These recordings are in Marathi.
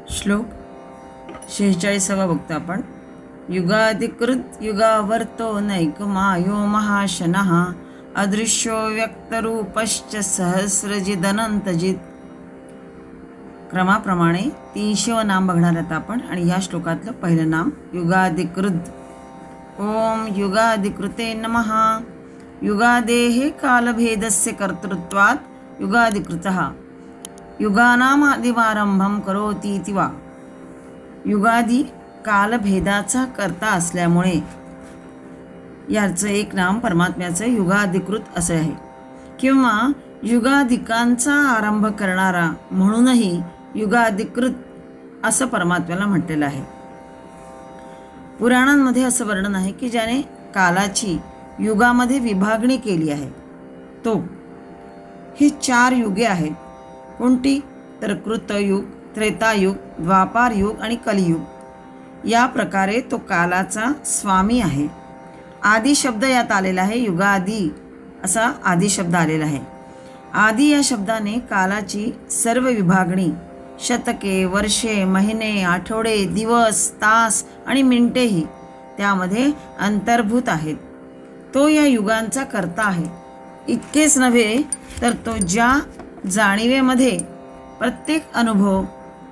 श्लोक 46 बघतो आपण. युगाधिकृत युगावर्तो नैकमायो महाशनः अदृश्यो व्यक्तरूपश्च सहस्रजिदनंतजित. क्रमाप्रमाणे 300 नाम बघणार आहोत आपण. आणि या श्लोकातलं पहिलं नाम युगाधिकृत. ओम युगाधिकृते नमः. युगादेः कालभेदस्य कर्तृत्वात् युगाधिकृतः युगानाम आदिमारंभम करोति इति वा. युगादी कालभेदाचा कर्ता असल्यामुळे याचं एक नाम परमात्म्याचं युगाधिकृत असे आहे. किंवा युगाधिकांचा आरंभ करणारा म्हणूनही युगाधिकृत असं परमात्म्याला म्हटलेलं आहे. पुराणांमध्ये असं वर्णन आहे की ज्याने कालाची युगामध्ये विभागणी केली आहे तो. ही 4 युगे आहेत. कोणती? तर कृतयुग, त्रेतायुग, द्वापारयुग आणि कलियुग. या प्रकारे तो कालाचा स्वामी आहे. आदी शब्द यात आलेला आहे. युगादी असा आदी शब्द आलेला आहे. आदी या शब्दाने कालाची सर्व विभागणी शतके, वर्षे, महिने, आठवडे, दिवस, तास आणि मिनिटेही त्यामध्ये अंतर्भूत आहेत. तो या युगांचा कर्ता आहे. इतकेच नव्हे तर तो ज्या जाणीवेमध्ये प्रत्येक अनुभव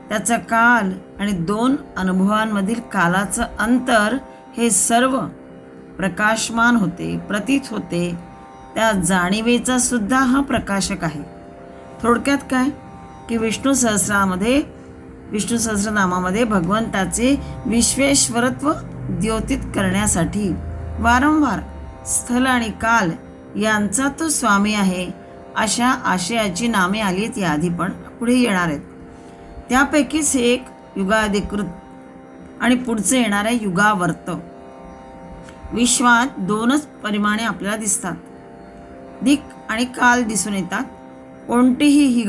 त्याचा काल आणि 2 अनुभवांमधील कालाचं अंतर हे सर्व प्रकाशमान होते, प्रतीत होते, त्या जाणीवेचा सुद्धा हा प्रकाशक आहे. थोडक्यात काय की विष्णू सहस्रनामामध्ये भगवंताचे विश्वेश्वरत्व द्योतित करण्यासाठी वारंवार स्थल आणि काल यांचा तो स्वामी आहे अशा आशयाची नामे आली आहेत. याआधी पण पुढे येणार आहेत. त्यापैकीच एक युगाधिकृत आणि पुढचे येणार आहे युगावर्त. विश्वात 2च परिमाणे आपल्याला दिसतात. दिक आणि काल दिसून येतात. कुठलीही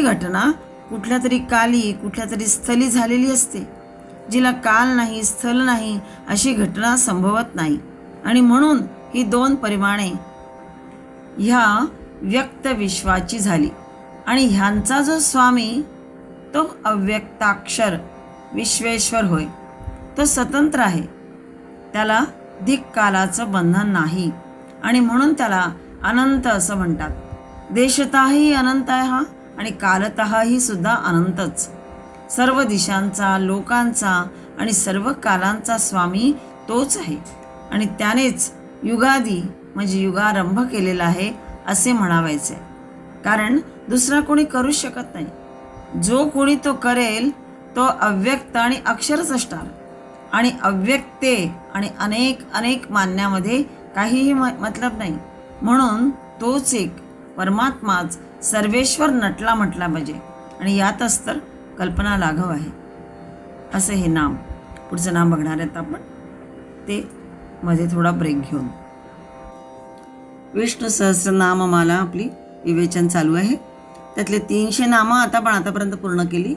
घटना कुठल्या तरी काली, कुठल्या तरी स्थली झालेली असते. जिला काल नाही, स्थल नाही अशी घटना संभवत नाही. आणि म्हणून ही 2 परिमाणे ह्या व्यक्त विश्वाची झाली. आणि ह्यांचा जो स्वामी तो अव्यक्ताक्षर विश्वेश्वर होय. तो स्वतंत्र आहे. त्याला दिक कालाचं बंधन नाही आणि म्हणून त्याला अनंत असं म्हणतात. देशतःही अनंत आहे हा आणि कालतःही सुद्धा अनंतच. सर्व दिशांचा, लोकांचा आणि सर्व कालांचा स्वामी तोच आहे. आणि त्यानेच युगादी म्हणजे युगारंभ केलेला आहे असे म्हणावायचे. कारण दुसरा कोणी करू शकत नाही. जो कोणी तो करेल तो अव्यक्त आणि अक्षरच असणार. आणि अव्यक्ते आणि अनेक मानण्यामध्ये काहीही मतलब नाही. म्हणून तोच एक परमात्माच सर्वेश्वर नटला म्हटला पाहिजे. आणि यातच तर कल्पना लाघव आहे. असं हे नाम. पुढचं नाम बघणार आहेत आपण. ते मध्ये थोडा ब्रेक घेऊन. विष्णू सहस्रनाममाला आपली विवेचन चालू आहे. त्यातले 300 नामं आपण आतापर्यंत पूर्ण केली.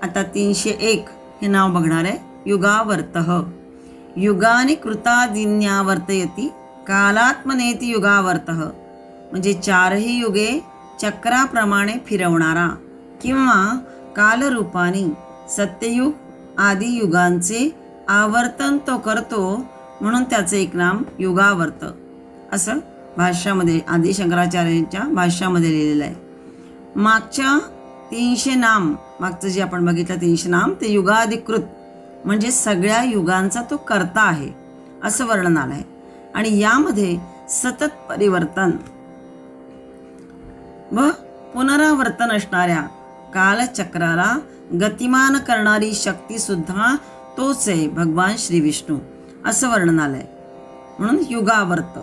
आता 301 हे नाव बघणार आहे. युगावर्तः. युगानि कृतादिन्यावर्तयति कालात्मनेति युगावर्तः. म्हणजे 4ही युगे चक्राप्रमाणे फिरवणारा किंवा कालरूपानी सत्ययुग आदी युगांचे आवर्तन तो करतो. म्हणून त्याचे एक नाम युगावर्त असं भाष्यामध्ये आदी शंकराचार्यांच्या भाष्यामध्ये लिहिलेलं आहे. मागच्या 300 नाम, मागचं जे आपण बघितलं 300 नाम ते युगाधिकृत म्हणजे सगळ्या युगांचा तो कर्ता आहे असं वर्णन आलं आहे. आणि यामध्ये सतत परिवर्तन व पुनरावर्तन असणाऱ्या कालचक्राला गतिमान करणारी शक्ती सुद्धा तोच आहे भगवान श्री विष्णू असं वर्णन आलं आहे. म्हणून युगावर्त.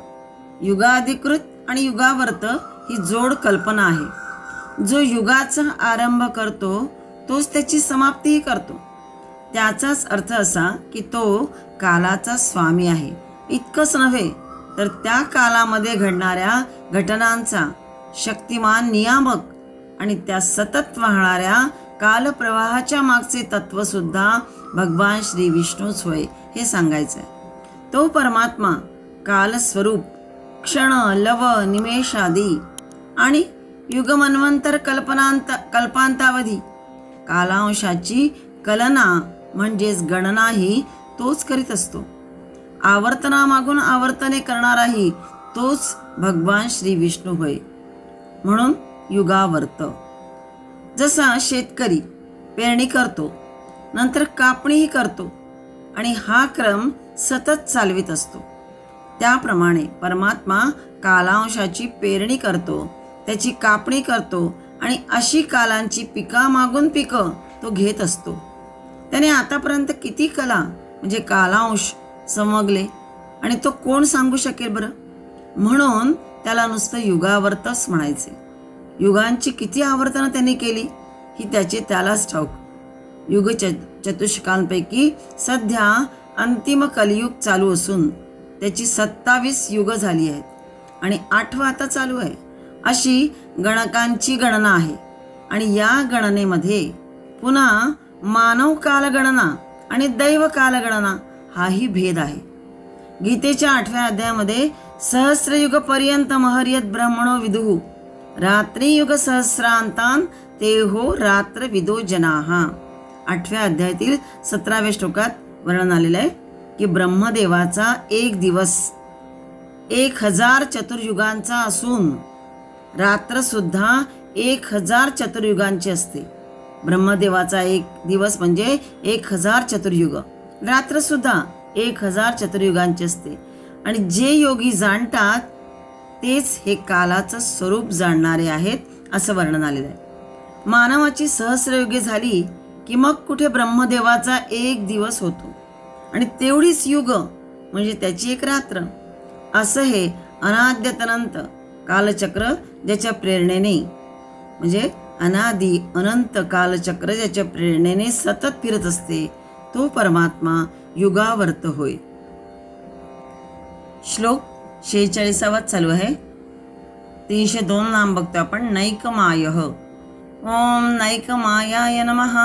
युगाधिकृत आणि युगावर्त ही जोड कल्पना आहे. जो युगाचा आरंभ करतो तोच त्याची समाप्तीही करतो. त्याचाच अर्थ असा की तो कालाचा स्वामी आहे. इतकंच नव्हे तर त्या कालामध्ये घडणाऱ्या घटनांचा शक्तिमान नियामक आणि त्या सतत वाहणाऱ्या कालप्रवाहाच्या मागचे तत्वसुद्धा भगवान श्री विष्णूच होय हे सांगायचं आहे. तो परमात्मा कालस्वरूप क्षण, लव, निमेषादी आणि युगमन्वंतर कल्पांतावधी कालांशाची कलना म्हणजेच गणनाही तोच करीत असतो. आवर्तनामागून आवर्तने करणाराही तोच भगवान श्री विष्णू होय. म्हणून युगावर्त. जसा शेतकरी पेरणी करतो, नंतर कापणीही करतो आणि हा क्रम सतत चालवित असतो, त्याप्रमाणे परमात्मा कालांशाची पेरणी करतो, त्याची कापणी करतो आणि अशी कालांची पिकामागून पिकं तो घेत असतो. त्याने आतापर्यंत किती कला म्हणजे कालांश समजले आणि तो कोण सांगू शकेल बरं. म्हणून त्याला नुसतं युगावर्तच म्हणायचे. युगांची किती आवर्तनं त्यांनी केली ही त्यालाच ठाऊक. युग चतुष्कांपैकी सध्या अंतिम कलियुग चालू असून त्याची 27 युग झाली आहेत आणि 8वं आता चालू आहे. अशी गणकांची गणना आहे आणि या गणनेमध्ये पुन्हा मानव कालगणना आणि दैव कालगणना हाही भेद आहे. गीतेच्या 8व्या अध्यायामध्ये सहस्रयुग पर्यंत महर्यत ब्रह्मणो विदुः रात्री युग सहस्रांतान तेहो रात्र विदो जनाहा. 8व्या अध्यायातील 17व्या श्लोकात वर्णन आलेलं आहे की ब्रह्मदेवाचा एक दिवस 1000 चतुर्युगांचा असून रात्र सुद्धा 1000 चतुर्युगांची असते. ब्रह्मदेवाचा एक दिवस म्हणजे 1000 चतुर्युग, रात्र सुद्धा 1000 चतुर्युगांची असते. आणि जे योगी जाणतात तेच हे कालाचं स्वरूप जाणणारे आहेत असं वर्णन आलेलं आहे. मानवाची सहस्रयुगे झाली की मग कुठे ब्रह्मदेवाचा एक दिवस होतो आणि तेवढीच युग म्हणजे त्याची एक रात्र. असं हे अनाद्यतनंत कालचक्र ज्याच्या प्रेरणेने म्हणजे अनादि अनंत कालचक्र ज्याच्या प्रेरणेने सतत फिरत असते तो परमात्मा युगावर्त होय. श्लोक 46 चालू आहे. 302 नाम बघतो आपण. नैकमायः. ओम नैकमायाय नमः.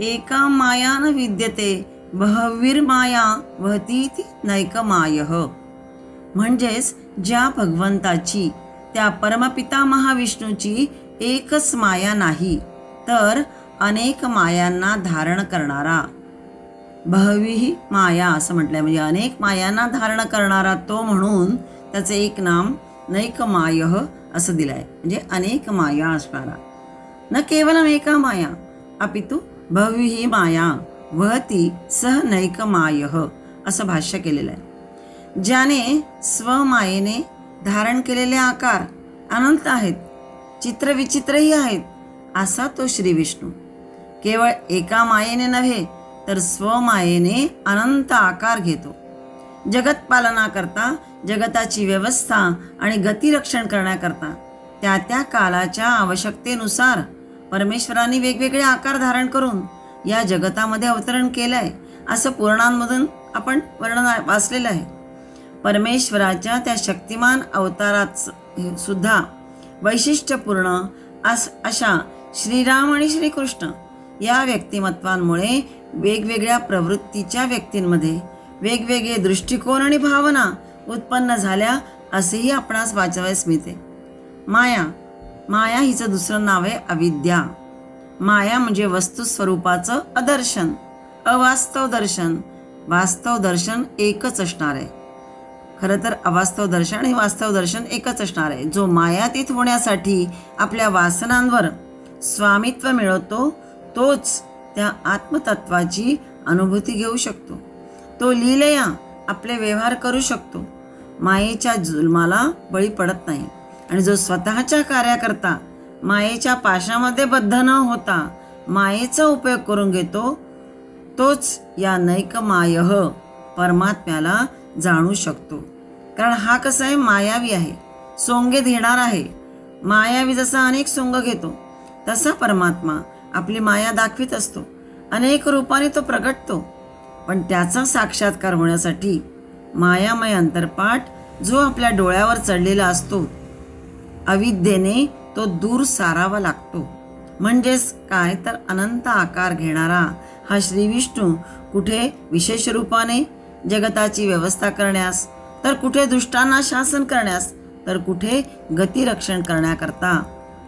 एका माया न विद्यते बहवीर्माया वहतीति नैकमायः. म्हणजेच ज्या भगवंताची त्या परमपिता महाविष्णूची एकच माया नाही तर अनेक मायांना धारण करणारा. बहवी माया असं म्हटलंय म्हणजे अनेक मायांना धारण करणारा तो, म्हणून त्याचं एक नाम नैकमायः असं दिलं आहे. म्हणजे अनेक माया असणारा. न केवलम एका माया अपितु बहवी माया वहती सह नैकमायः असं भाष्य केलेलं आहे. ज्याने स्वमायेने धारण केलेले आकार अनंत आहेत, चित्रविचित्रही आहेत असा तो श्री विष्णू. केवळ एका मायेने नव्हे तर स्वमायेने अनंत आकार घेतो. जगत पालनाकरता, जगताची व्यवस्था आणि गतिरक्षण करण्याकरता त्या त्या कालाच्या आवश्यकतेनुसार परमेश्वराने वेगवेगळे आकार धारण करून या जगतामध्ये अवतरण केलंय असं पुराणांमधून आपण वर्णन वाचलेलं आहे. परमेश्वराच्या त्या शक्तिमान अवतारात सुद्धा वैशिष्ट्यपूर्ण अशा श्रीराम आणि श्रीकृष्ण या व्यक्तिमत्वांमुळे वेगवेगळ्या प्रवृत्तीच्या व्यक्तींमध्ये वेगवेगळे दृष्टिकोन आणि भावना उत्पन्न झाल्या असेही आपणास वाचवायस मिळते. माया हिचं दुसरं नाव आहे अविद्या. माया म्हणजे वस्तुस्वरूपाचं अदर्शन, अवास्तव दर्शन. वास्तव दर्शन एकच असणार आहे. खरं तर अवास्तव दर्शन आणि वास्तव दर्शन एकच असणार आहे. जो मायातीत होण्यासाठी आपल्या वासनांवर स्वामित्व मिळवतो तोच त्या आत्मतत्वाची अनुभूती घेऊ शकतो. तो लीलया आपले व्यवहार करू शकतो, मायेच्या जुलमाला बळी पडत नाही. आणि जो स्वतःच्या कार्याकरता मायेच्या पाशामध्ये बद्ध न होता मायेचा उपयोग करून घेतो तोच या नैकमायः परमात्म्याला जाणू शकतो. कारण हा कसा आहे, मायावी आहे, सोंगे घेणार आहे. मायावी जसा अनेक सोंग घेतो तसा परमात्मा आपली माया दाखवित असतो. अनेक रूपाने तो प्रगटतो. पण त्याचा साक्षात्कार होण्यासाठी मायामय अंतरपाठ जो आपल्या डोळ्यावर चढलेला असतो अविद्येने तो दूर सारावा लागतो. म्हणजेच काय तर अनंत आकार घेणारा हा श्री विष्णू कुठे विशेष रूपाने जगताची व्यवस्था करण्यास, तर कुठे दुष्टांना शासन करण्यास, तर कुठे गतिरक्षण करण्याकरता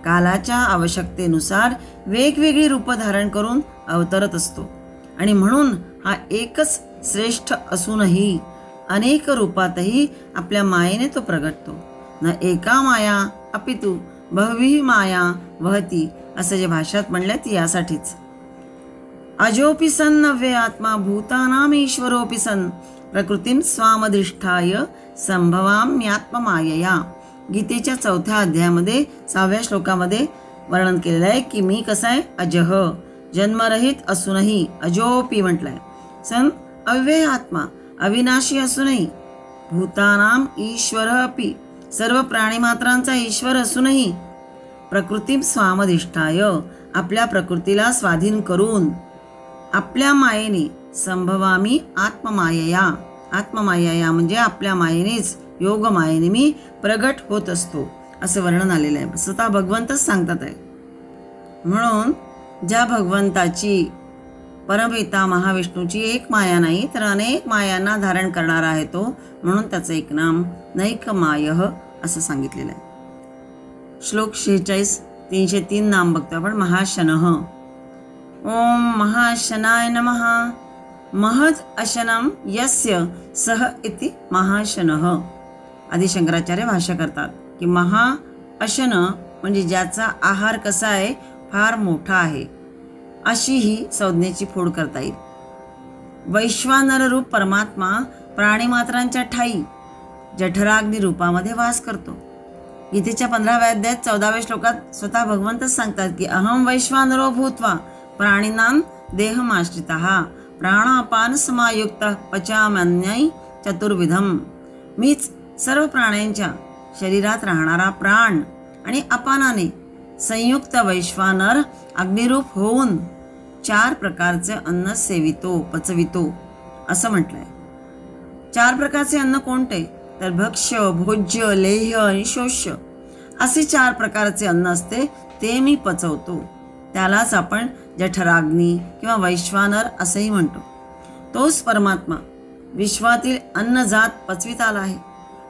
कालाच्या आवश्यकतेनुसार वेगवेगळी रूपं धारण करून अवतरत असतो आणि म्हणून हा एकच श्रेष्ठ असूनही अनेक रूपातही आपल्या मायेने तो प्रगटतो. न एका माया अपितु बहुवी माया वहती असं जे भाषात म्हणलं ती यासाठीच. अजोपि सन् नव्ये आत्मा भूतानाम ईश्वरोपि सन् प्रकृतीं स्वामधिष्ठाय संभवाम्यात्ममायया. गीतेच्या 4थ्या अध्यायामध्ये 6व्या श्लोकामध्ये वर्णन केलेलं आहे की मी कसा आहे, अजह जन्मरहित असूनही, अजोपी म्हटलंय, सन अव्यय आत्मा अविनाशी असूनही, भूतानाम ईश्वर अपि सर्व प्राणीमात्रांचा ईश्वर असूनही, प्रकृतीं स्वामधिष्ठाय आपल्या प्रकृतीला स्वाधीन करून, आपल्या मायेने संभवामी आत्ममायया, आत्ममायया म्हणजे आपल्या मायेनेच, योग मायेने मी प्रगट होत असतो असं वर्णन आलेलं आहे. स्वतः भगवंतच सांगतात आहे. म्हणून ज्या भगवंताची, परमपिता महाविष्णूची एक माया नाही तर अनेक मायांना धारण करणारा आहे तो, म्हणून त्याचं एक नाम नैकमायः असं सांगितलेलं आहे. श्लोक 46 303 नाम बघतो आपण. महाशनः. ओम महाशनाय नमः. महद अशनम यस्य सह इति महाशनः. आदि शंकराचार्य भाष्य करतात की महा अशन म्हणजे ज्याचा आहार कसा आहे, फार मोठा आहे, अशी ही संज्ञेची फोड करता येईल. वैश्वानर रूप परमात्मा प्राणीमात्रांच्या ठाई जठराग्नी रूपामध्ये वास करतो. गीतेच्या 15व्या अध्यायात 14व्या श्लोकात स्वतः भगवंतच सांगतात की अहम वैश्वानरो भूत्वा प्राणिनां देहमाश्रितः प्राणापान समायुक्त पचाम्यन्यै चतुर्विधम. मीच सर्व प्राण्यांच्या शरीरात राहणारा प्राण आणि अपानाने संयुक्त वैश्वानर अग्निरूप होऊन 4 प्रकारचे अन्न सेवितो, पचवितो असं म्हटलंय. 4 प्रकारचे अन्न कोणते तर भक्ष्य, भोज्य, लेह्य आणि शोष्य असे 4 प्रकारचे अन्न असते, ते मी पचवतो. त्यालाच आपण जठराग्नी किंवा वैश्वानर असंही म्हणतो. तोच परमात्मा विश्वातील अन्न जात पचवीत आला आहे,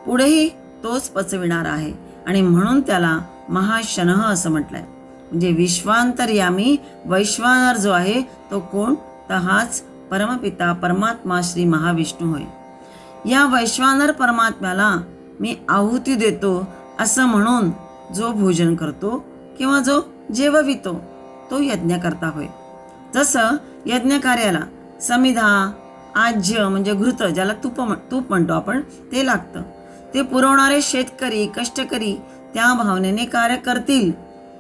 पुढेही तोच पचविणार आहे आणि म्हणून त्याला महाशनः असं म्हटलंय. म्हणजे विश्वांतर्यामी वैश्वानर जो आहे तो कोण तर हाच परमपिता परमात्मा श्री महाविष्णू होय. या वैश्वानर परमात्म्याला मी आहुती देतो असं म्हणून जो भोजन करतो किंवा जो जेववितो तो यज्ञकर्ता होय. जसं यज्ञकार्याला समिधा, आज्य म्हणजे घृत ज्याला तूप म्हणतो आपण ते लागतं. ते पुरवणारे शेतकरी, कष्टकरी त्या भावनेने कार्य करतील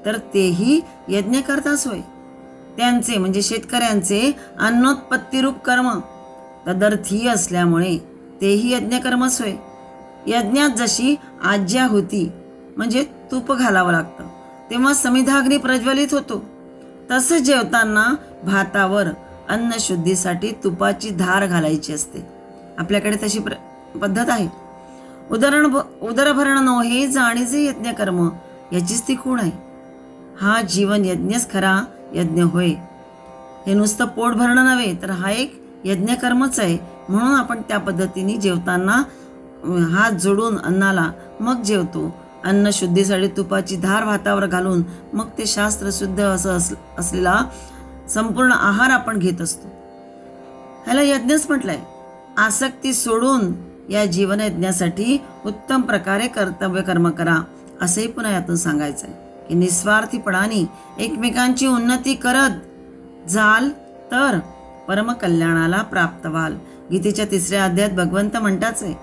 तर तेही यज्ञकर्ताच होय. त्यांचे म्हणजे शेतकऱ्यांचे अन्नोत्पत्तीरूप कर्म तदर्थी असल्यामुळे तेही यज्ञकर्मच होय. यज्ञात जशी आज्या होती म्हणजे तूप घालावं लागतं तेव्हा समिधाग्नी प्रज्वलित होतो, तसं जेवताना भातावर अन्न शुद्धीसाठी तुपाची धार घालायची असते. आपल्याकडे तशी पद्धत आहे. उदरभरण नो हे जाणीचे यज्ञकर्म याचीच ती खूण आहे. हा जीवन यज्ञच खरा यज्ञ होय. हे नुसतं पोट भरणं नव्हे तर हा एक यज्ञकर्मच आहे. म्हणून आपण त्या पद्धतीने जेवताना हात जोडून अन्नाला मग जेवतो. अन्न शुद्धीसाठी तुपाची धार भातावर घालून मग ते शास्त्र शुद्ध असं असलेला संपूर्ण आहार आपण घेत असतो. ह्याला यज्ञच म्हटलंय. आसक्ती सोडून या जीवन यज्ञासाठी उत्तम प्रकारे कर्तव्य कर्म करा असंही पुन्हा यातून सांगायचं आहे की निस्वार्थीपणाने एकमेकांची उन्नती करत जाल तर परमकल्याणाला प्राप्त व्हाल. गीतेच्या 3ऱ्या अध्यायात भगवंत म्हणताच आहे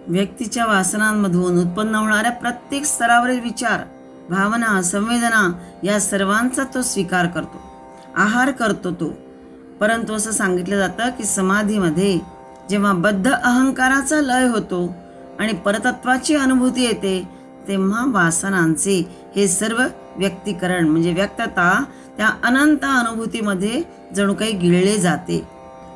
व्यक्तीच्या वासनांमधून उत्पन्न होणाऱ्या प्रत्येक स्तरावरील विचार, भावना, संवेदना या सर्वांचा तो स्वीकार करतो, आहार करतो तो. परंतु असं सांगितलं जातं की समाधीमध्ये जेव्हा बद्ध अहंकाराचा लय होतो आणि परतत्वाची अनुभूती येते तेव्हा वासनांचे हे सर्व व्यक्तीकरण म्हणजे व्यक्तता त्या अनंत अनुभूतीमध्ये जणू काही गिळले जाते.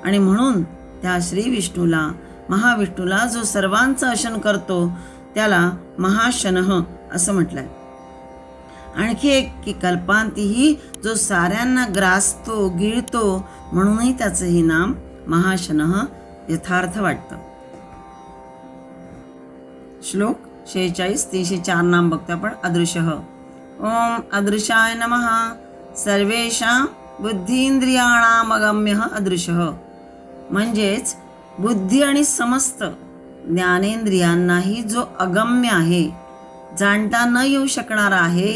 आणि म्हणून त्या श्री विष्णूला, महाविष्णूला जो सर्वांचं अशन करतो त्याला महाशनः असं म्हटलंय. आणखी एक की कल्पांतीही जो साऱ्यांना ग्रासतो, गिळतो म्हणूनही त्याचं हे नाम महाशनः यथार्थ वाटतं. श्लोक 46 304 नाम बघतो आपण. अदृश्यः. ओम अदृशाय नमः. सर्वेषां बुद्धींद्रियाणामगम्यः अदृश्यः. म्हणजेच बुद्धी आणि समस्त ज्ञानेंद्रियांनाही जो अगम्य आहे, जाणता न येऊ शकणारा आहे,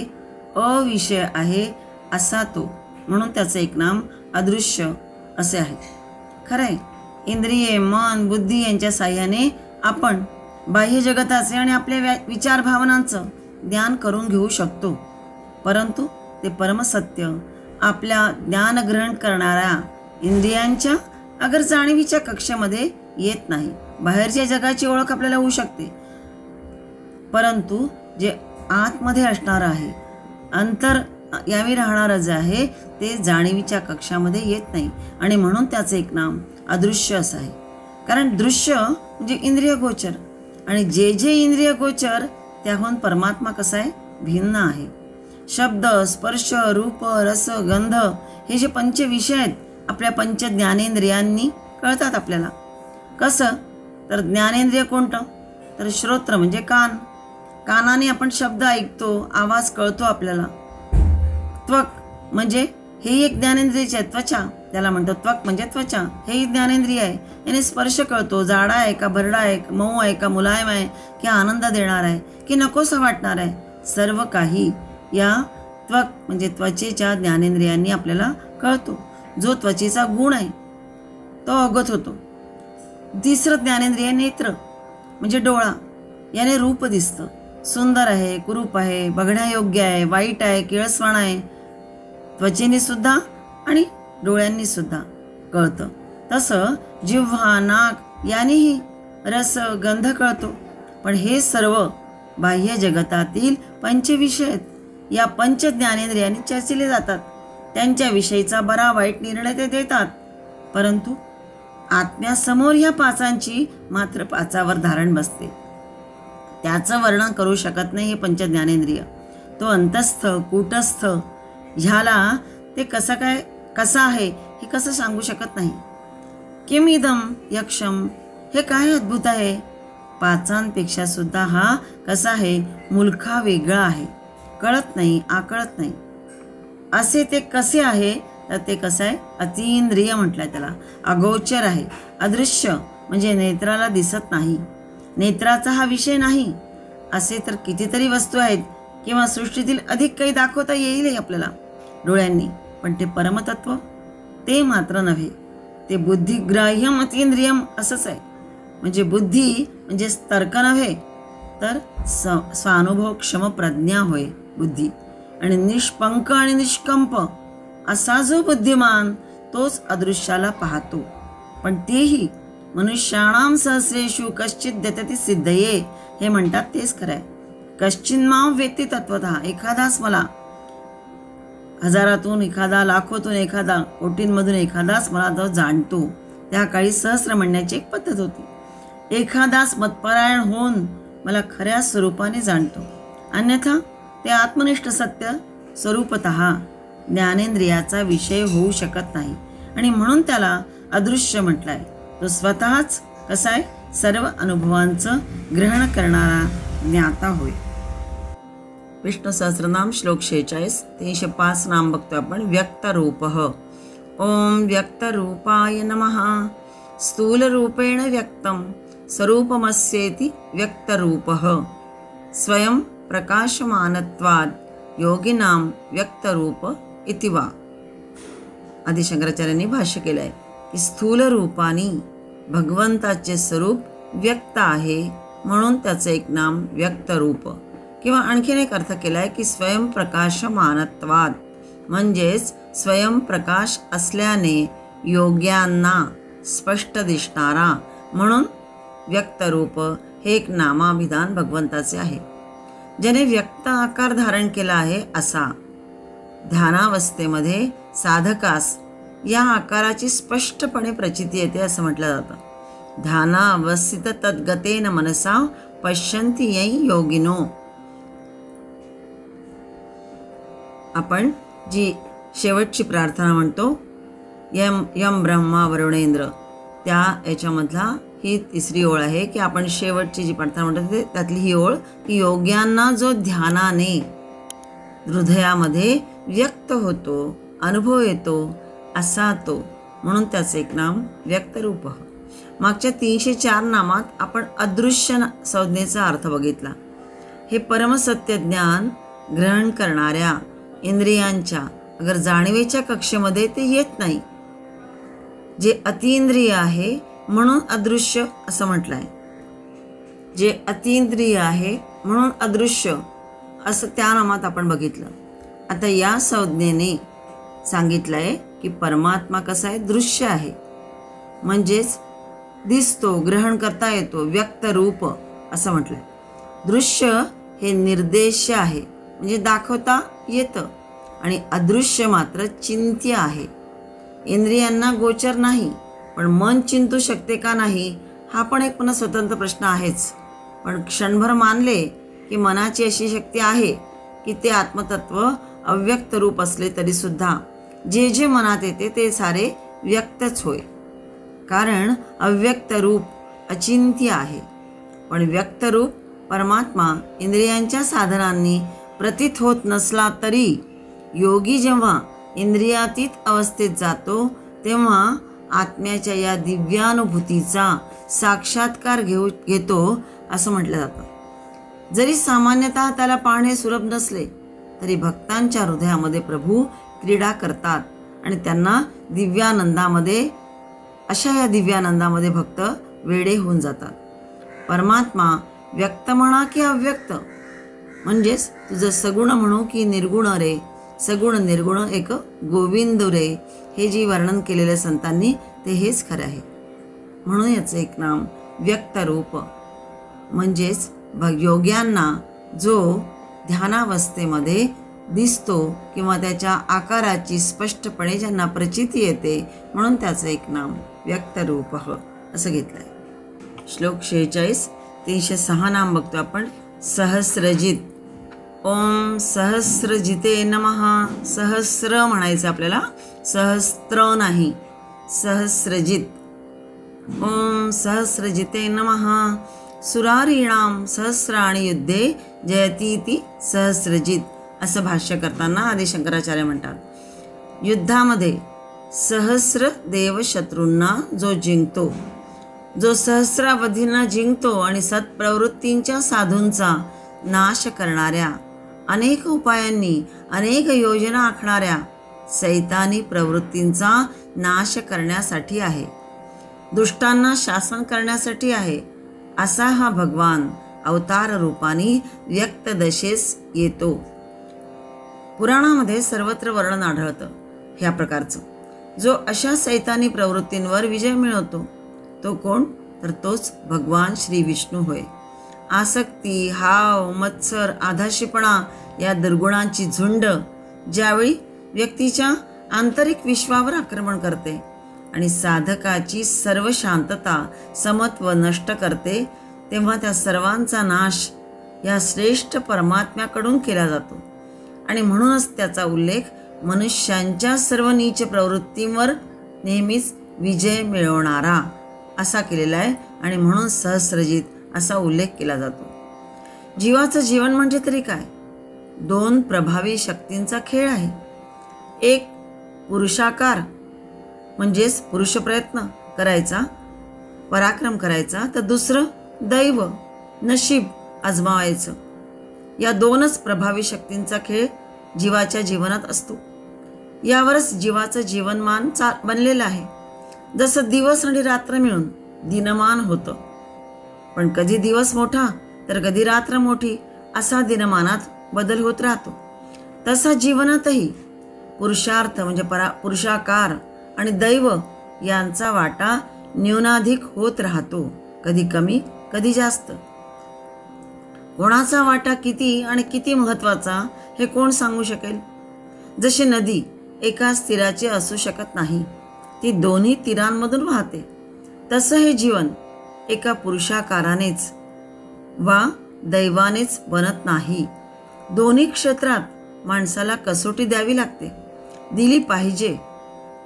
अविषय आहे असा तो, म्हणून त्याचं एक नाम अदृश्य असे आहे. खरं आहे, इंद्रिये, मन, बुद्धी यांच्या साह्याने आपण बाह्य जगताचे आणि आपल्या विचार भावनांचं ज्ञान करून घेऊ शकतो, परंतु ते परमसत्य आपल्या ज्ञान ग्रहण करणाऱ्या इंद्रियांच्या अगर जाणीवीच्या कक्षेमध्ये येत नाही. बाहेरच्या जगाची ओळख आपल्याला होऊ शकते, परंतु जे आतमध्ये असणारं आहे, अंतर यावी राहणारं जे आहे ते जाणीवीच्या कक्षामध्ये येत नाही, आणि म्हणून त्याचं एक नाम अदृश्य असं आहे. कारण दृश्य म्हणजे इंद्रिय गोचर, आणि जे जे इंद्रिय गोचर त्याहून परमात्मा कसा आहे, भिन्न आहे. शब्द, स्पर्श, रूप, रस, गंध हे जे पंच विषय आहेत आपल्या पंच ज्ञानेंद्रियांनी कळतात आपल्याला. कसं तर ज्ञानेंद्रिय कोणतं तर श्रोत्र म्हणजे कान. कानाने आपण शब्द ऐकतो, आवाज कळतो आपल्याला. त्वक म्हणजे हे एक ज्ञानेंद्रियचे आहे. त्वचा त्याला म्हणतो, त्वक म्हणजे त्वचा, हे ज्ञानेंद्रिय आहे. याने स्पर्श कळतो, जाडा आहे का भरडा आहे, मऊ आहे का मुलायम आहे, की आनंद देणार आहे की नकोसं वाटणार आहे, सर्व काही या त्वक म्हणजे त्वचेच्या ज्ञानेंद्रियांनी आपल्याला कळतो. जो त्वचेचा गुण आहे तो अवगत होतो. तिसरं ज्ञानेंद्रिय नेत्र म्हणजे डोळा, याने रूप दिसतं, सुंदर आहे, कुरूप आहे, बघण्यायोग्य आहे, वाईट आहे, किळसवाण आहे, त्वचेने सुद्धा आणि डोळ्यांनी सुद्धा कळतं. तसं जिव्हा, नाक यानेही रस, गंध कळतो. पण हे सर्व बाह्य जगतातील पंचविषय आहेत. या पंच ज्ञानेंद्रियांनी चर्चिले जातात, त्यांच्याविषयीचा बरा वाईट निर्णय ते देतात, परंतु आत्म्यासमोर ह्या पाचांची मात्र पाचावर धारण बसते. त्याचं वर्णन करू शकत नाही हे पंच ज्ञानेंद्रिय. तो अंतस्थ, कूटस्थ ह्याला ते कसं आहे हे कसं सांगू शकत नाही. किम इदम यक्षम, हे काय अद्भुत आहे. पाचांपेक्षा सुद्धा हा कसा आहे, मुलखा वेगळा आहे, कळत नाही, आकळत नाही. असे ते कसे आहे तर ते कसं आहे, अतींद्रिय म्हटलंय त्याला, अगोचर आहे. अदृश्य म्हणजे नेत्राला दिसत नाही, नेत्राचा हा विषय नाही. असे तर कितीतरी वस्तू आहेत किंवा सृष्टीतील अधिक काही दाखवता येईल आपल्याला डोळ्यांनी, पण ते परमतत्व ते मात्र नव्हे. ते बुद्धिग्राह्यम अतींद्रियम असंच आहे. म्हणजे बुद्धी म्हणजे तर्क नव्हे तर स्वानुभव क्षम प्रज्ञा होय बुद्धी. आणि निष्पंक आणि निष्कंप असा जो बुद्धिमान तोच अदृश्याला पाहतो. पण तेही मनुष्याणाम सहस्रेषु कश्चित द्यतति सिद्धये, हे म्हणतात तेच खरं आहे. कश्चिन मां वेत्ति तत्वतः, एखादाच मला, हजारातून एखादा, लाखोतून एखादा, कोटींमधून एखादाच मला जो जाणतो. त्या काळी सहस्र म्हणण्याची एक पद्धत होती. एखादाच मतपरायण होऊन मला खऱ्या स्वरूपाने जाणतो, अन्यथा ते आत्मनिष्ठ सत्य स्वरूपतः ज्ञानेंद्रियाचा विषय होऊ शकत नाही, आणि म्हणून त्याला अदृश्य म्हटलंय. तो स्वतःच कसा आहे, सर्व अनुभवांचं ग्रहण करणारा ज्ञाता होय. विष्णू सहस्रनाम श्लोक 46 305 नाम बघतो आपण. व्यक्तरूपः. ओम व्यक्तरूपाय नमः. स्थूलरूपेण व्यक्तं स्वरूपमस्येति व्यक्तरूपः. स्वयं प्रकाशमानत्वात् योगिनां व्यक्तरूप इति वा. आदि शंकराचार्यांनी भाष्य केलं आहे की स्थूल रूपाने भगवंताचे स्वरूप व्यक्त आहे, म्हणून त्याचं एक नाम व्यक्तरूप. किंवा आणखीन एक अर्थ केला आहे की स्वयंप्रकाशमानत्वात, म्हणजेच स्वयंप्रकाश असल्याने योग्यांना स्पष्ट दिसणारा, म्हणून व्यक्तरूप हे एक नामाभिधान भगवंताचे आहे. ज्याने व्यक्त आकार धारण केला आहे असा. ध्यानावस्थेमध्ये साधकास या आकाराची स्पष्टपणे प्रचिती येते असं म्हटलं जातं. ध्यानावस्थित तद्गतेन मनसा पश्यन्ति यै योगिनो. आपण जी शेवटची प्रार्थना म्हणतो, यम ब्रह्मा वरुणेंद्र, त्या याच्यामधला ही तिसरी ओळ आहे की आपण शेवटची जी पडताना म्हणतो त्यातली ही ओळ की योग्यांना जो ध्यानाने हृदयामध्ये व्यक्त होतो, अनुभव येतो असा तो, म्हणून त्याचं एक नाम व्यक्तरूप. मागच्या 304 नामात आपण अदृश्य संज्ञेचा अर्थ बघितला. हे परमसत्य ज्ञान ग्रहण करणाऱ्या इंद्रियांच्या अगर जाणीवेच्या कक्षेमध्ये ते येत नाही. जे अतिइंद्रिय आहे म्हणून अदृश्य असं म्हटलं आहे. जे अतिइंद्रिय आहे म्हणून अदृश्य असं त्या नामात आपण बघितलं. आता या संज्ञेने सांगितलं आहे की परमात्मा कसा आहे, दृश्य आहे, म्हणजेच दिसतो, ग्रहण करता येतो, व्यक्त रूप असं म्हटलंय. दृश्य हे निर्देश्य आहे, म्हणजे दाखवता येतं, आणि अदृश्य मात्र चिंत्य आहे, इंद्रियांना गोचर नाही. पण मन चिंतू शकते का नाही हा पण एक पुन्हा स्वतंत्र प्रश्न आहेच. पण क्षणभर मानले की मनाची अशी शक्ती आहे की ते आत्मतत्व अव्यक्त रूप असले तरी सुद्धा जे जे मनात येते ते सारे व्यक्तच होय. कारण अव्यक्त रूप अचिंत्य आहे. पण व्यक्त रूप परमात्मा इंद्रियांच्या साधनांनी प्रतीत होत नसला तरी योगी जेव्हा इंद्रियातीत अवस्थेत जातो तेव्हा आत्म्याच्या या दिव्यानुभूतीचा साक्षात्कार घेतो असं म्हटलं जातं. जरी सामान्यतः त्याला पाहणे सुलभ नसले तरी भक्तांच्या हृदयामध्ये प्रभू क्रीडा करतात आणि त्यांना दिव्यानंदामध्ये, अशा या दिव्यानंदामध्ये भक्त वेडे होऊन जातात. परमात्मा व्यक्त म्हणा की अव्यक्त, म्हणजेच तुझं सगुण म्हणू की निर्गुण रे, सगुण निर्गुण एक गोविंद रे, हे जी वर्णन केलेल्या संतांनी ते हेच खरं आहे. म्हणून याचं एक नाम व्यक्त रूप, म्हणजेच योग्यांना जो ध्यानावस्थेमध्ये दिसतो किंवा त्याच्या आकाराची स्पष्टपणे ज्यांना प्रचिती येते, म्हणून त्याचं एक नाम व्यक्तरूप असं घेतलंय. श्लोक 46, 306 नाम बघतो आपण. सहस्रजित. ओम सहस्रजिते नमः. सहस्र म्हणायचं आपल्याला, सहस्त्र नाही, सहस्रजित. ओम सहस्रजिते नमः. सुरारीणाम सहस्राणी युद्धे जयतीति सहस्रजित असं भाष्य करताना आदिशंकराचार्य म्हणतात. युद्धामध्ये सहस्र देव शत्रूंना जो जिंकतो, जो सहस्रावधींना जिंकतो आणि सत्प्रवृत्तींच्या साधूंचा नाश करणाऱ्या, अनेक उपायांनी अनेक योजना आखणाऱ्या सैतानी प्रवृत्तींचा नाश करण्यासाठी आहे, दुष्टांना शासन करण्यासाठी आहे, असा हा भगवान अवतार रूपाने व्यक्त दशेस येतो. पुराणामध्ये सर्वत्र वर्णन आढळतं ह्या प्रकारचं. जो अशा सैतानी प्रवृत्तींवर विजय मिळवतो तो कोण, तर तोच भगवान श्री विष्णू होय. आसक्ती, हाव, मत्सर, आधाशीपणा या दुर्गुणांची झुंड ज्यावेळी व्यक्तीच्या आंतरिक विश्वावर आक्रमण करते आणि साधकाची सर्व शांतता, समत्व नष्ट करते, तेव्हा त्या सर्वांचा नाश या श्रेष्ठ परमात्म्याकडून केला जातो. आणि म्हणूनच त्याचा उल्लेख मनुष्यांच्या सर्व नीच प्रवृत्तींवर नेहमीच विजय मिळवणारा असा केलेला आहे. आणि म्हणून सहस्रजित असा उल्लेख केला जातो. जीवाचं जीवन म्हणजे तरी काय, दोन प्रभावी शक्तींचा खेळ आहे. एक पुरुषाकार, म्हणजेच पुरुष प्रयत्न करायचा, पराक्रम करायचा, तर दुसरं दैव, नशीब आजमावायचं. या दोनच प्रभावी शक्तींचा खेळ जीवाच्या जीवनात असतो. यावरच जीवाचं जीवनमान बनलेलं आहे. जसं दिवस आणि रात्र मिळून दिनमान होतं, पण कधी दिवस मोठा तर कधी रात्र मोठी असा दिनमानात बदल होत राहतो. तसा जीवनातही पुरुषार्थ म्हणजे पुरुषाकार आणि दैव यांचा वाटा न्यूनाधिक होत राहतो, कधी कमी कधी जास्त. कोणाचा वाटा किती आणि किती महत्त्वाचा हे कोण सांगू शकेल. जशी नदी एकाच तीराची असू शकत नाही, ती दोन्ही तीरांमधून वाहते, तसं हे जीवन एका पुरुषाकारानेच वा दैवानेच बनत नाही. दोन्ही क्षेत्रात माणसाला कसोटी द्यावी लागते, दिली पाहिजे.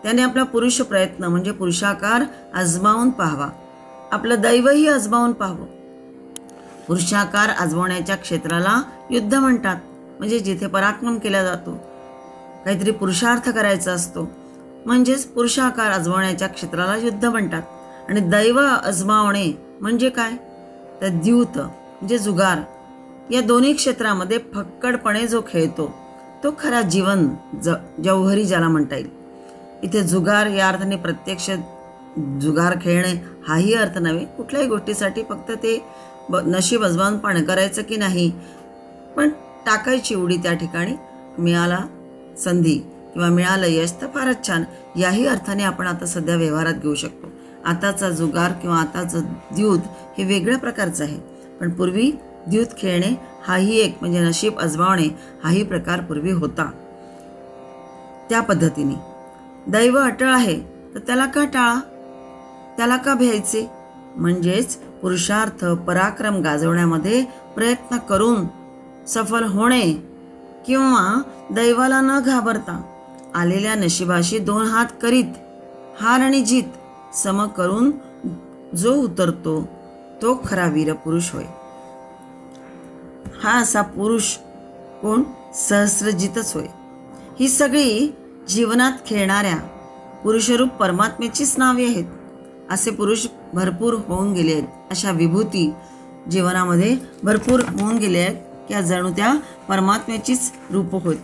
त्याने आपला पुरुष प्रयत्न म्हणजे पुरुषाकार आजमावून पाहावा आपलं दैवही आजमावून पाहावं. पुरुषाकार आजमावण्याच्या क्षेत्राला युद्ध म्हणतात. म्हणजे जिथे पराक्रम केला जातो, काहीतरी पुरुषार्थ करायचा असतो, म्हणजेच पुरुषाकार आजमावण्याच्या क्षेत्राला युद्ध म्हणतात. आणि दैव आजमावणे म्हणजे काय, तर द्यूत म्हणजे जुगार. या दोन्ही क्षेत्रामध्ये फक्कडपणे जो खेळतो तो खरा जीवन जौहरी ज्याला म्हणता येईल. इथे जुगार या अर्थाने प्रत्यक्ष जुगार खेळणे हाही अर्थ नव्हे. कुठल्याही गोष्टीसाठी फक्त ते नशीब आजमावून पाहणं करायचं की नाही, पण टाकायची उडी त्या ठिकाणी. मिळाला संधी किंवा मिळालं यश तर फारच छान, याही अर्थाने आपण आता सध्या व्यवहारात घेऊ शकतो. आताचा जुगार किंवा आताचं द्यूत हे वेगळ्या प्रकारचं आहे, पण पूर्वी द्यूत खेळणे हाही एक म्हणजे नशीब आजमावणे हाही प्रकार पूर्वी होता. त्या पद्धतीने दैव अटळ आहे तर त्याला का टाळा, त्याला का भ्यायचे. म्हणजेच पुरुषार्थ पराक्रम गाजवण्यामध्ये प्रयत्न करून सफल होणे किंवा दैवाला न घाबरता आलेल्या नशिबाशी दोन हात करीत हार आणि जीत सम करून जो उतरतो तो खरा वीरपुरुष होय. हा असा पुरुष कोण, सहस्रजितच होय. ही सगळी जीवनात खेळणाऱ्या पुरुषरूप परमात्म्याचीच नावे आहेत. असे पुरुष भरपूर होऊन गेले आहेत. अशा विभूती जीवनामध्ये भरपूर होऊन गेले आहेत की जणू त्या परमात्म्याचीच रूप होत.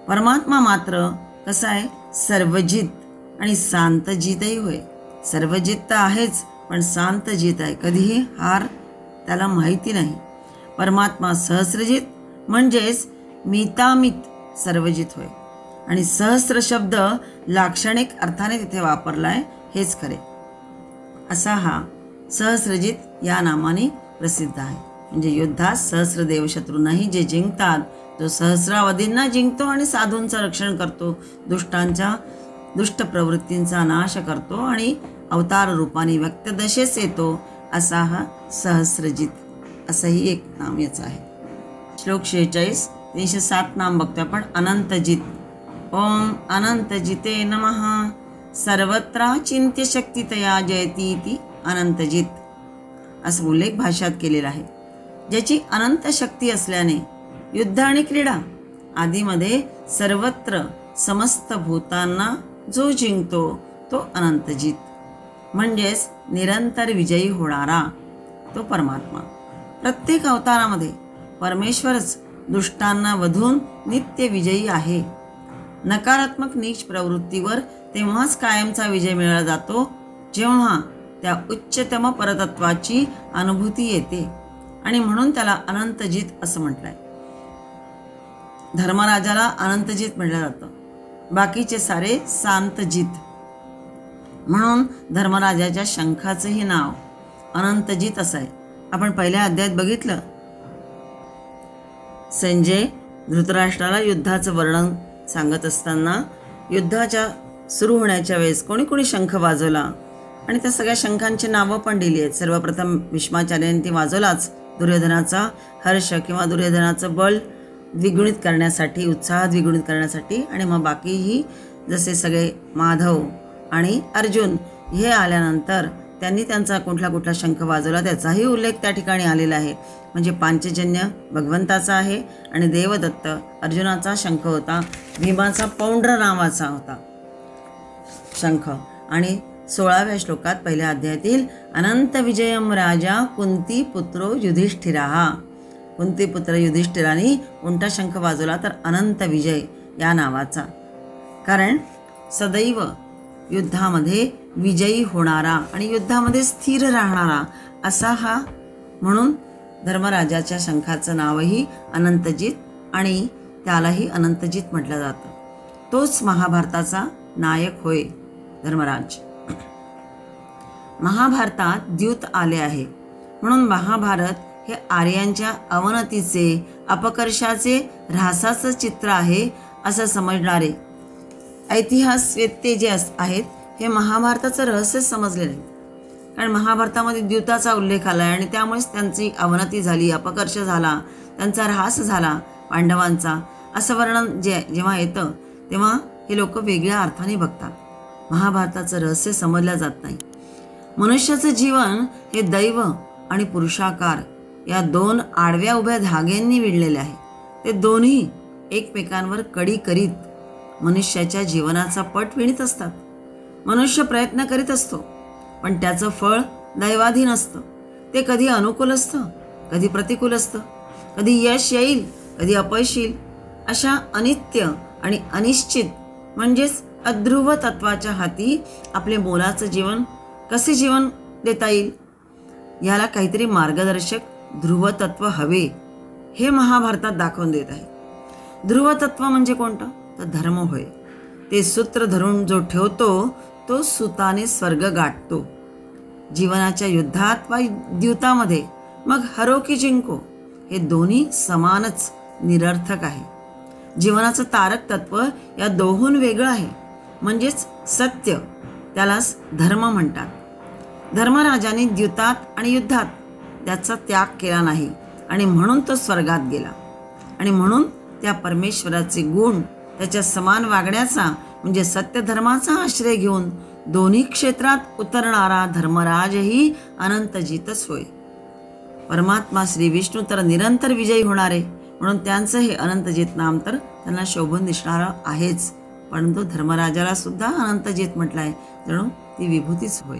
परमात्मा मात्र कसा आहे, सर्वजित आणि शांतजितही होय. सर्वजित तर आहेच, पण शांतजित आहे. कधीही हार त्याला माहिती नाही. परमात्मा सहस्रजित म्हणजेच मितामित सर्वजित होय. आणि सहस्र शब्द लाक्षणिक अर्थाने तिथे वापरलाय, हेच खरे. असा हा सहस्रजित या नामाने प्रसिद्ध आहे. म्हणजे युद्धात सहस्र देवशत्रूंनाही जे जिंकतात, जो सहस्रावधींना जिंकतो आणि साधूंचं रक्षण करतो, दुष्ट प्रवृत्तींचा नाश करतो आणि अवतार रूपाने व्यक्तदशेस येतो, असा हा सहस्रजित असंही एक नाम याचं आहे. श्लोक 46 307 नाम बघतो आपण. अनंतजित. ओम अनंतजिते नमः. सर्वत्र चिंत्य शक्तितया जयती इति अनंतजित असं उल्लेख भाष्यात केलेला आहे. ज्याची अनंत शक्ती असल्याने युद्ध आणि क्रीडा आदीमध्ये सर्वत्र समस्त भूतांना जो जिंकतो तो अनंतजित, म्हणजेच निरंतर विजयी होणारा तो परमात्मा. प्रत्येक अवतारामध्ये परमेश्वरच दुष्टांना वधून नित्य विजयी आहे. नकारात्मक नीच प्रवृत्तीवर तेव्हाच कायमचा विजय मिळवला जातो जेव्हा त्या उच्चतम परतत्वाची अनुभूती येते, आणि म्हणून त्याला अनंतजित असं म्हटलंय. धर्मराजाला अनंतजित म्हटलं जातं, बाकीचे सारे शांतजित. म्हणून धर्मराजाच्या शंखाचंही नाव अनंतजित असं आहे. आपण पहिल्या अध्यायात बघितलं, संजय धृतराष्ट्राला युद्धाचं वर्णन सांगत असताना युद्धाच्या सुरू होण्याच्या वेळेस कोणी कोणी शंख वाजवला आणि त्या सगळ्या शंखांची नावं पण दिली आहेत. सर्वप्रथम भीष्माचार्यांनी ती वाजवलाच दुर्योधनाचा हर्ष किंवा दुर्योधनाचं बळ द्विगुणित करण्यासाठी, उत्साह द्विगुणित करण्यासाठी. आणि मग बाकीही जसे सगळे माधव आणि अर्जुन हे आल्यानंतर त्यांनी त्यांचा कुठला कुठला शंख वाजवला त्याचाही उल्लेख त्या ठिकाणी आलेला आहे. म्हणजे पांचजन्य भगवंताचा आहे आणि देवदत्त अर्जुनाचा शंख होता. भीमाचा पौंड्र नावाचा होता शंख. आणि 16व्या श्लोकात पहिल्या अध्यायातील अनंत विजयम राजा कुंती पुत्रो युधिष्ठिरा, कुंती पुत्र युधिष्ठिराने कोणता शंख वाजवला तर अनंत विजय या नावाचा. कारण सदैव युद्धामध्ये विजयी होणारा आणि युद्धामध्ये स्थिर राहणारा असा हा, म्हणून धर्मराजाच्या शंखाचं नावही अनंतजित आणि त्यालाही अनंतजित म्हटलं जातं. तोच महाभारताचा नायक होय धर्मराज. महाभारतात द्यूत आले आहे म्हणून महाभारत हे आर्यांच्या अवनतीचे, अपकर्षाचे, ऱ्हासाचं चित्र आहे असं समजणारे ऐतिहासिकवेत्ते जे आहेत हे महाभारताचं रहस्य समजले नाही. कारण महाभारतामध्ये द्यूताचा उल्लेख आला आहे आणि त्यामुळेच त्यांची अवनती झाली, अपकर्ष झाला, त्यांचा ऱ्हास झाला पांडवांचा, असं वर्णन जेव्हा येतं तेव्हा हे लोक वेगळ्या अर्थाने बघतात. महाभारताचं रहस्य समजलं जात नाही. मनुष्याचं जीवन हे दैव आणि पुरुषाकार या दोन आडव्या उभ्या धाग्यांनी विणलेले आहे. ते दोन्ही एकमेकांवर कडी करीत मनुष्याच्या जीवनाचा पट विणीत असतात. मनुष्य प्रयत्न करीत असतो, पण त्याचं फळ दैवाधीन असतं. ते कधी अनुकूल असतं, कधी प्रतिकूल असतं. कधी यश येईल, कधी अपयश येईल. अशा अनित्य आणि अनिश्चित म्हणजेच अध्रुव तत्वाच्या हाती आपले मोलाचं जीवन कसे जीवन देता येईल, याला काहीतरी मार्गदर्शक ध्रुवतत्व हवे, हे महाभारतात दाखवून देत आहे. ध्रुवतत्व म्हणजे कोणतं? तर धर्म होय. ते सूत्र धरून जो ठेवतो तो सुताने स्वर्ग गाठतो. जीवनाच्या युद्धात वा द्यूतामध्ये मग हरो की जिंको हे दोन्ही समानच निरर्थक आहे. जीवनाचं तारक तत्व या दोहों वेगळं आहे, म्हणजेच सत्य. त्यालाच धर्म म्हणतात. धर्मराजाने द्यूतात आणि युद्धात त्याचा त्याग केला नाही आणि म्हणून तो स्वर्गात गेला. आणि म्हणून त्या परमेश्वराचे गुण त्याच्या समान वागण्याचा म्हणजे सत्य धर्माचा आश्रय घेऊन दोन्ही क्षेत्रात उतरणारा धर्मराजही अनंतजितच होय. परमात्मा श्री विष्णू तर निरंतर विजयी होणारे, म्हणून त्यांचं हे अनंतजित नाम तर त्यांना शोभून दिसणारं आहेच. परंतु धर्मराजाला सुद्धा अनंतजित म्हटलं आहे, जणू ती विभूतीच होय.